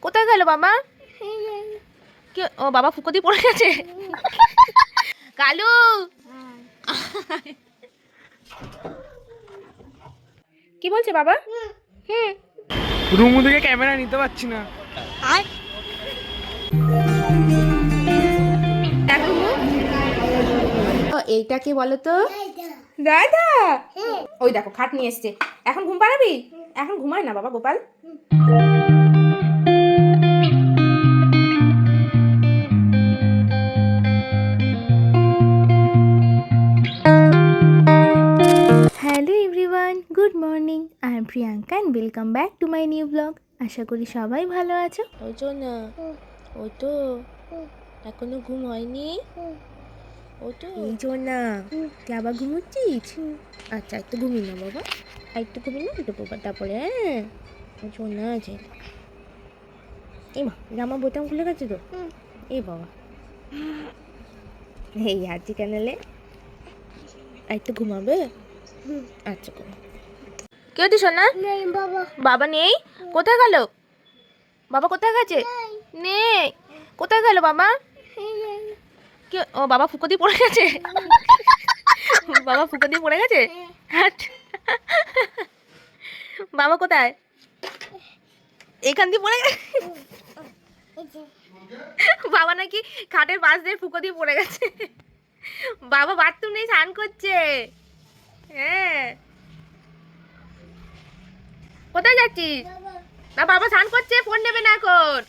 কোথায় গেল বাবা? কে? ও বাবা ফুকো দিয়ে পড়ে গেছে। কালু কি বলছে বাবা? হুম রুম থেকে ক্যামেরা নিতে পারছি না। এইটা কি বলো তো? দাদা। ওই দেখো খাট নিয়ে এসছে। এখন ঘুম পাড়াবি? এখন ঘুমায় না বাবা Gopal. Hello everyone, good morning. I am Priyanka and welcome back to my new blog. আশা করি সবাই ভালো আছো। ওই তো না, ওই তো এখনো ঘুম হয়নি। ওই তো এই জন্য না, তুই আবার ঘুমোচ্ছিস? আচ্ছা একটু ঘুমিয়ে না বাবা, একটু ঘুমিয়ে না একটু বাবা, তারপরে হ্যাঁ ওই জন্য আছে। এই মা জামা বোতাম খুলে গেছে তো। এই বাবা এই আজকে চ্যানেলে একটু ঘুমাবে। আচ্ছা ঘুমা। কে হচ্ছে সোনা? বাবা নেই? কোথায় গেল বাবা? কোথায় গেছে? নেই। কোথায় গেল বাবা? কে? ও বাবা ফুকো দিয়ে পড়ে গেছে। বাবা ফুকো দিয়ে পড়ে গেছে। বাবা কোথায়? এখান দিয়ে পড়ে গেছে। বাবা নাকি খাটের পাশ দিয়ে ফুকো দিয়ে পড়ে গেছে। বাবা বাথরুম নেই, স্নান করছে। হ্যাঁ কোথায় যাচ্ছিস? না বাবা স্নান করছে, ফোন নেবে না এখন।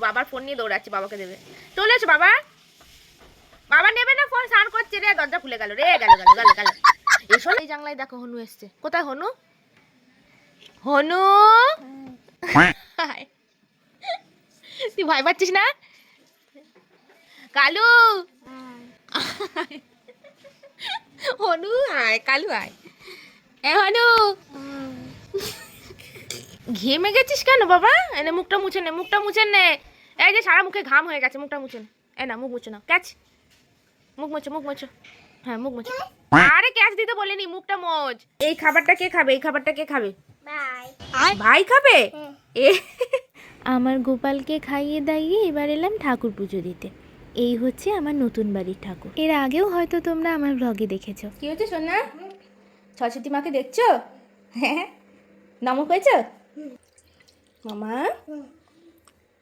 বাবার ফোন নিয়ে দৌড়াচ্ছে, বাবাকে দেবে। চলে এসো বাবা। বাবা নেবে না ফোন, স্নান করছে রে। দরজা খুলে গেল রে। গেল গেল গেল গেল। এসো এই জানলায় দেখো হনু এসছে। কোথায় হনু? হনু তুই ভয় পাচ্ছিস না? কালু হনু আয়, কালু আয়। এ হনু ঘেমে গেছিস কেন বাবা? এনে মুখটা মুছে নে, মুখটা মুছে নে। এই যে সারা মুখে ঘাম হয়ে গেছে, মুখটা মুছে নে। এ না মুখ মুছে নাও, ক্যাচ। মুখ মুছো, মুখ মুছো। হ্যাঁ মুখ মুছো। আরে ক্যাচ দিতে বলিনি, মুখটা মোজ। এই খাবারটা কে খাবে? এই খাবারটা কে খাবে? ভাই। ভাই খাবে? এ আমার গোপালকে খাইয়ে দাইয়ে এবার এলাম ঠাকুর পুজো দিতে। এই হচ্ছে আমার নতুন বাড়ির ঠাকুর। এর আগেও হয়তো তোমরা আমার ব্লগে দেখেছো। কি হচ্ছে সোনা? সরস্বতী মাকে দেখছো? হ্যাঁ নমক হয়েছ মামা?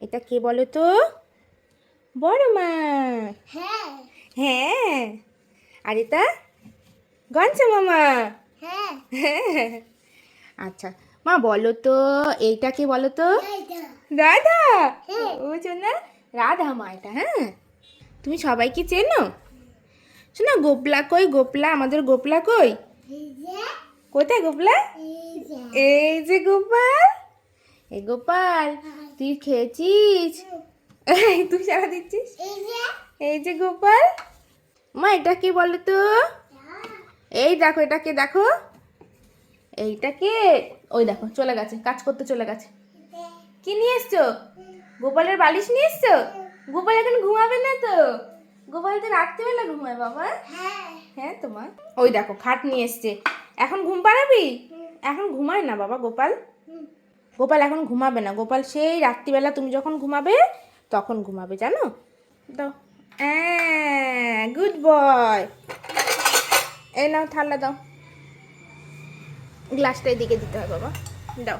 এটা কে বলো তো? বড় মা। হ্যাঁ হ্যাঁ। আর এটা গঞ্জা মামা। হ্যাঁ। আচ্ছা মা বলো তো, এইটা কে বলো তো? দাদা। ও না রাধা মা এটা। হ্যাঁ তুমি সবাইকে চেনো? শোনা গোপলা কই? গোপলা, আমাদের গোপলা কই? কোথায় গোপলা? এই যে গোপাল। এই গোপাল তুই খেয়েছিস? তুই সারা দিচ্ছিস। এই যে গোপাল। মা এটা কে বলো তো? এই দেখো এটাকে দেখো। এইটাকে ওই দেখো চলে গেছে, কাজ করতে চলে গেছে। কি নিয়ে এসছো? গোপালের বালিশ নিয়ে এসছো? গোপাল এখন ঘুমাবে না তো? গোপাল তো রাত্রিবেলা ঘুমায় বাবা। হ্যাঁ তোমার ওই দেখো খাট নিয়ে এসছে। এখন ঘুম পাড়াবি? এখন ঘুমায় না বাবা গোপাল। গোপাল এখন ঘুমাবে না। গোপাল সেই রাত্রিবেলা তুমি যখন ঘুমাবে তখন ঘুমাবে, জানো? দাও। Good boy. এই নাও ঠান্ডা দাও। গ্লাসটা এদিকে দিতে হয় বাবা। দাও।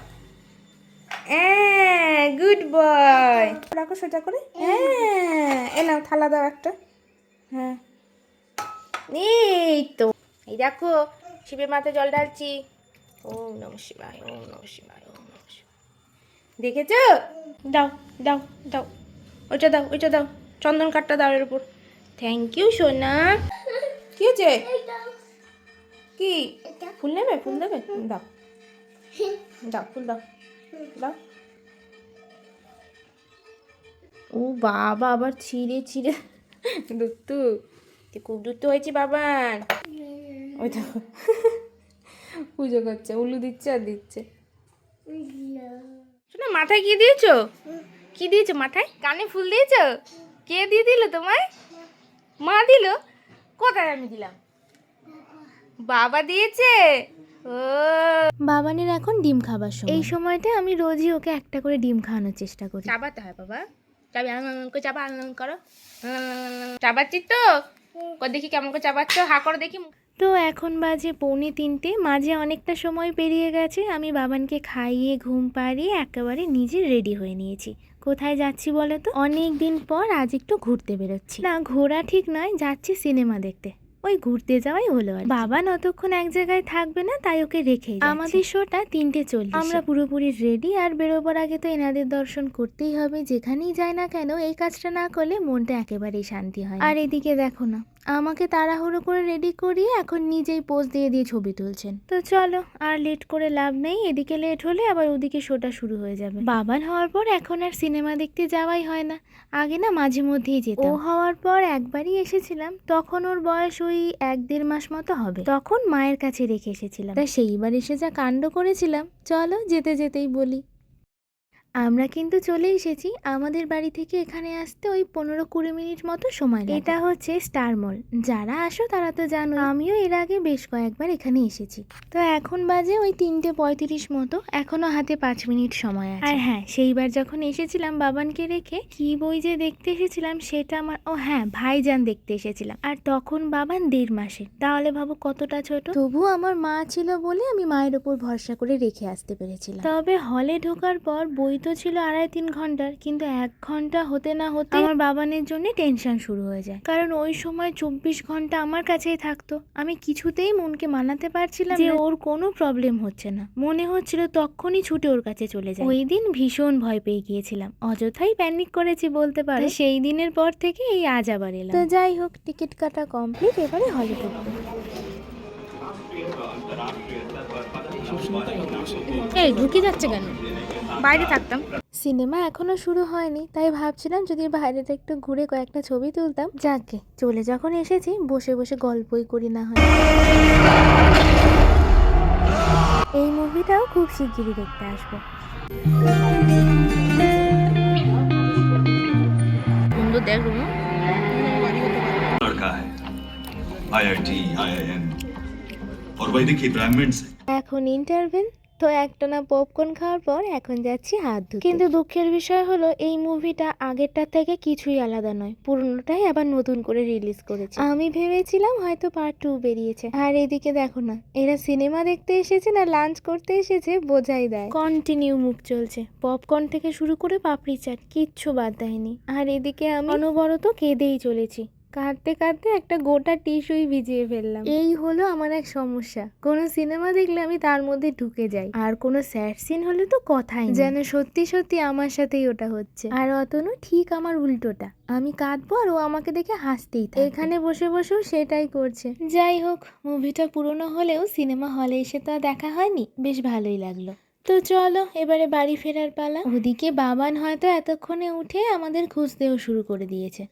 Good boy. রাখো সোজা করে। হ্যাঁ এ নাও থালা দাও একটা। হ্যাঁ এই তো। এই দেখো শিবের মাথায় জল ঢালছি। ওম নমঃ শিবায়, ওম নমঃ শিবায়, ওম নমঃ শিবায়। দেখেছো? দাও দাও দাও। ওইটা দাও, ওইটা দাও। চন্দন কাঠটা দাও এর উপর। থ্যাংক ইউ সোনা। কি হয়েছে? কি ফুল নেবে? ফুল দেবে? দাও দাও ফুল দাও দাও। ও বাবা আবার ছিঁড়ে ছিঁড়ে। দুত্তু তুই খুব দুত্তু হয়েছি বাবার। ওই তো পুজো করছে, উলু দিচ্ছে আর দিচ্ছে। শোনা মাথায় কি দিয়েছো? কি দিয়েছো মাথায়? কানে ফুল দিয়েছো? কে দিয়ে দিল তোমায়? মা দিল? কোথায় আমি দিলাম? বাবা দিয়েছে। ও বাবানের এখন ডিম খাবার সময়। এই সময়তে আমি রোজই ওকে একটা করে ডিম খাওয়ানোর চেষ্টা করি। চাবাতে হয় বাবা, চাবি করে চাবা, করো, চাবাচ্ছি তো, দেখি কেমন করে চাবাচ্ছ, হা করো দেখি। তো এখন বাজে 2:45, মাঝে অনেকটা সময় পেরিয়ে গেছে। আমি বাবানকে খাইয়ে ঘুম পাড়িয়ে একেবারে নিজে রেডি হয়ে নিয়েছি। কোথায় যাচ্ছি বলো তো? অনেক দিন পর আজ একটু ঘুরতে বেরোচ্ছি। না, ঘোরা ঠিক নয়, যাচ্ছি সিনেমা দেখতে। ওই ঘুরতে যাওয়াই হলো আর। বাবা অতক্ষণ এক জায়গায় থাকবে না, তাই ওকে রেখেই যাচ্ছি। আমাদের শোটা 3:40। আমরা পুরোপুরি রেডি, আর বেরোবার আগে তো এনাদের দর্শন করতেই হবে। যেখানেই যায় না কেন এই কাজটা না করলে মনটা একেবারেই শান্তি হয়। আর এদিকে দেখো না, আমাকে তাড়াহুড়ো করে রেডি করিয়ে এখন নিজেই পোজ দিয়ে দিয়ে ছবি তুলছেন। তো চলো, আর লেট করে লাভ নেই। এদিকে লেট হলে আবার ওদিকে শোটা শুরু হয়ে যাবে। বাবান হওয়ার পর এখন আর সিনেমা দেখতে যাওয়াই হয় না। আগে না মাঝে মধ্যেই যেতাম। ও হওয়ার পর একবারই এসেছিলাম, তখন ওর বয়স ওই 1-1.5 মাস মতো হবে। তখন মায়ের কাছে রেখে এসেছিলাম। তা সেইবার এসে যা কাণ্ড করেছিলাম, চলো যেতে যেতেই বলি। আমরা কিন্তু চলে এসেছি। আমাদের বাড়ি থেকে এখানে আসতে ওই 15-20 মিনিট মতো সময় লাগে। এটা হচ্ছে স্টার মল। যারা আসো তারা তো জানো, আমিও এর আগে বেশ কয়েকবার এখানে এসেছি। তো এখন বাজে ওই 3:35 মতো, এখনো হাতে 5 মিনিট সময় আছে। আর হ্যাঁ, সেইবার যখন এসেছিলাম বাবানকে রেখে, কি বই যে দেখতে এসেছিলাম সেটা আমার, ও হ্যাঁ, ভাইজান দেখতে এসেছিলাম। আর তখন বাবান 1.5 মাসের। তাহলে ভাবো কতটা ছোট। তবু আমার মা ছিল বলে আমি মায়ের ওপর ভরসা করে রেখে আসতে পেরেছিলাম। তবে হলে ঢোকার পর বই তো ছিল 2.5-3 ঘন্টার, কিন্তু 1 ঘন্টা হতে না হতে আমার বাবানের জন্য টেনশন শুরু হয়ে যায়। কারণ ওই সময় 24 ঘন্টা আমার কাছেই থাকতো। আমি কিছুতেই মনকে মানাতে পারছিলাম যে ওর কোনো প্রবলেম হচ্ছে না। মনে হচ্ছিল তখনই ছুটে ওর কাছে চলে যায়। ওই দিন ভীষণ ভয় পেয়ে গিয়েছিলাম, অযথাই প্যানিক করেছি বলতে পারো। সেই দিনের পর থেকে এই আজ আবার এলাম। তো যাই হোক, টিকিট কাটা কমপ্লিট, এবারে হলে ঢুকবো। এই ঢুকে যাচ্ছে কেন? বাইরে থাকতাম। সিনেমা এখনো শুরু হয়নি, তাই ভাবছিলাম যদি বাইরেটা একটু ঘুরে কয়েকটা ছবি তুলতাম। যাকে চলে যখন এসেছি, বসে বসে গল্পই করি না হয়। এই মুভিটাও খুব শিগগিরই দেখতে আসবো। সুন্দর দেখ রুমু। लड़का है आईआईटी आईआईएम और वैदिक ब्राह्मण से এখন ইন্টারভেল, তো একটানা পপকর্ন খাওয়ার পর এখন যাচ্ছি হাত ধুতে। কিন্তু দুঃখের বিষয় হলো এই মুভিটা আগেরটার থেকে কিছুই আলাদা নয়, পুরনোটাই আবার নতুন করে রিলিজ করেছে। আমি ভেবেছিলাম হয়তো পার্ট 2 বেরিয়েছে। আর এদিকে দেখো না, এরা সিনেমা দেখতে এসেছে না লাঞ্চ করতে এসেছে বোঝাই দেয়। কন্টিনিউ মুভ চলছে, পপকর্ন থেকে শুরু করে পাপড়ি চাট কিচ্ছু বাদ দেয়নি। আর এদিকে আমি অনবরত কেঁদেই চলেছি। কাঁদতে কাঁদতে একটা গোটা টিস্যুই ভিজিয়ে ফেললাম। এই হলো আমার এক সমস্যা, কোনো সিনেমা দেখলে আমি তার মধ্যে ঢুকে যাই। আর কোনো স্যাড সিন হলে তো কথাই নেই, যেন সত্যি সত্যি আমার সাথেই ওটা হচ্ছে। আর অতনু ঠিক আমার উল্টোটা, আমি কাঁদবো আর ও আমাকে দেখে হাসতেই থাকে। এখানে বসে বসেও সেটাই করছে। যাই হোক, মুভিটা পুরনো হলেও সিনেমা হলে এসে তো দেখা হয়নি, বেশ ভালোই লাগলো। তো চলো এবারে বাড়ি ফেরার পালা। ওদিকে বাবান হয়তো এতক্ষণে উঠে আমাদের খুঁজতেও শুরু করে দিয়েছে।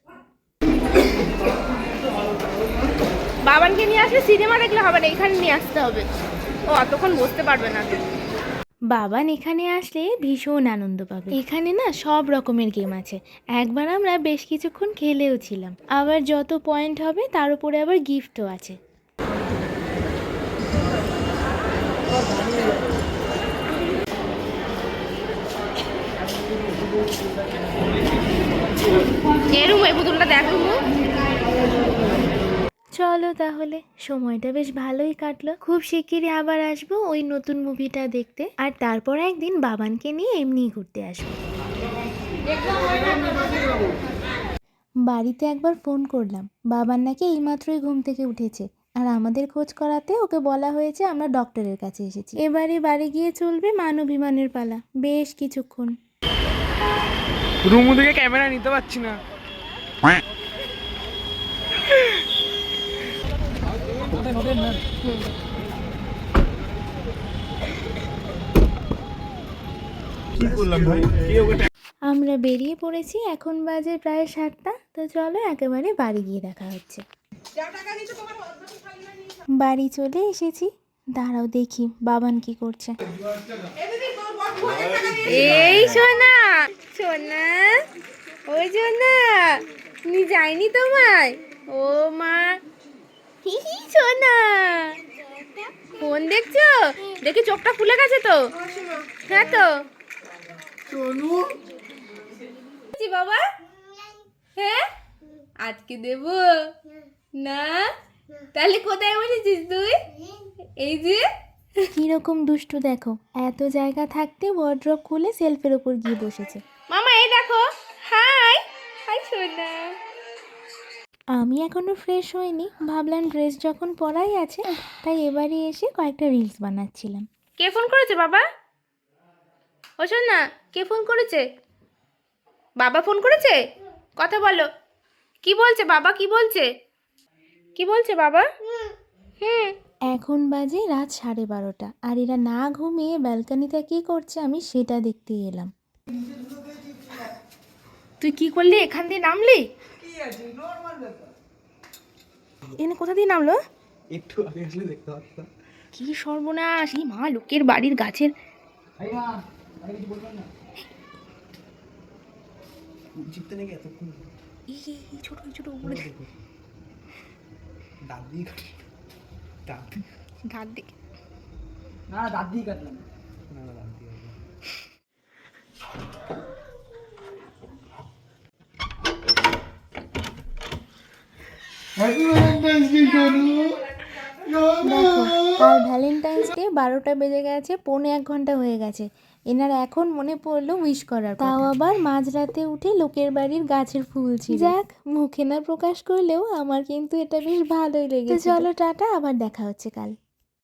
বাবানকে নিয়ে আসলে সিনেমা দেখলে হবে না, এখানে নিয়ে আসতে হবে। ও অতক্ষণ বসতে পারবে না। বাবান এখানে আসলে ভীষণ আনন্দ পাবে। এখানে না সব রকমের গেম আছে। একবার আমরা বেশ কিছুক্ষণ খেলেও ছিলাম। আবার যত পয়েন্ট হবে তার উপরে আবার গিফটও আছে। এরম এই পুতুলটা দেখো। চলো তাহলে, সময়টা বেশ ভালোই কাটলো। খুব শিগগিরই আবার আসবো ওই নতুন মুভিটা দেখতে, আর তারপর একদিন বাবানকে নিয়ে এমনি ঘুরতে আসবো। বাড়িতে একবার ফোন করলাম, বাবান নাকি এইমাত্রই ঘুম থেকে উঠেছে। আর আমাদের খোঁজ করাতে ওকে বলা হয়েছে আমরা ডক্টরের কাছে এসেছি। এবারে বাড়ি গিয়ে চলবে মান অভিমানের পালা বেশ কিছুক্ষণ। রুমু থেকে ক্যামেরা নিতে পারছি না। আমরা বেরিয়ে পড়েছি, এখন বাজে প্রায় 7টা। তো চলো একেবারে বাড়ি গিয়ে দেখা হচ্ছে। বাড়ি চলে এসেছি, দাঁড়াও দেখি বাবান কি করছে। এই সোনা সোনা, ওই সোনা নি যায়নি তোমায়? ও মা, হি হি সোনা ফোন দেখছো? দেখি চোখটা ফুলে গেছে তো। হ্যাঁ তো জি বাবা। হ্যাঁ আজকে দেব না, তাহলে কোথায় বসেছিস তুই? এই যে কিরকম দুষ্টু দেখো, এত জায়গা থাকতে ওয়ার্ড্রপ খুলে সেলফের ওপর গিয়ে বসেছে। মামা এই দেখো। হাই হাই সোনা। আমি এখনো ফ্রেশ হইনি, ভাবলাম ড্রেস যখন পরাই আছে তাই এবারে এসে কয়েকটা রিলস বানাচ্ছিলাম। কে ফোন করেছে বাবা? ও শোন না, কে ফোন করেছে? বাবা ফোন করেছে? কথা বলো। কি বলছে বাবা? কি বলছে? কি বলছে বাবা? হুম। এখন বাজে রাত 12:30 আর এরা না ঘুমিয়ে ব্যালকনিতে কি করছে আমি সেটা দেখতে এলাম। তুই কি করলি? এখান দিয়ে নামলি? এনে কোথা দিয়ে নামলো? একটু আগে আসলে দেখতে পাচ্ছিলাম। কি সর্বনাশ! এই মা, লোকের বাড়ির গাছের জিপতে নাকি এতক্ষণ এই ছোট ছোট উপরে দাঁত দিয়ে কাটলাম। দাঁত ঘাট দিকে। না দাঁত দিয়ে কাটলাম। না না দাঁত দিয়ে কাটলাম। দেখো কাল ভ্যালেন্টাইন্স ডে 12টা বেজে গেছে, 1.25 ঘন্টা হয়ে গেছে। এনার এখন মনে পড়লো উইশ করার, তাও আবার মাঝরাতে উঠে লোকের বাড়ির গাছের ফুল ছিল। যাক, মুখে না প্রকাশ করলেও আমার কিন্তু এটা বেশ ভালোই লেগেছে। চলো টাটা, আবার দেখা হচ্ছে কাল।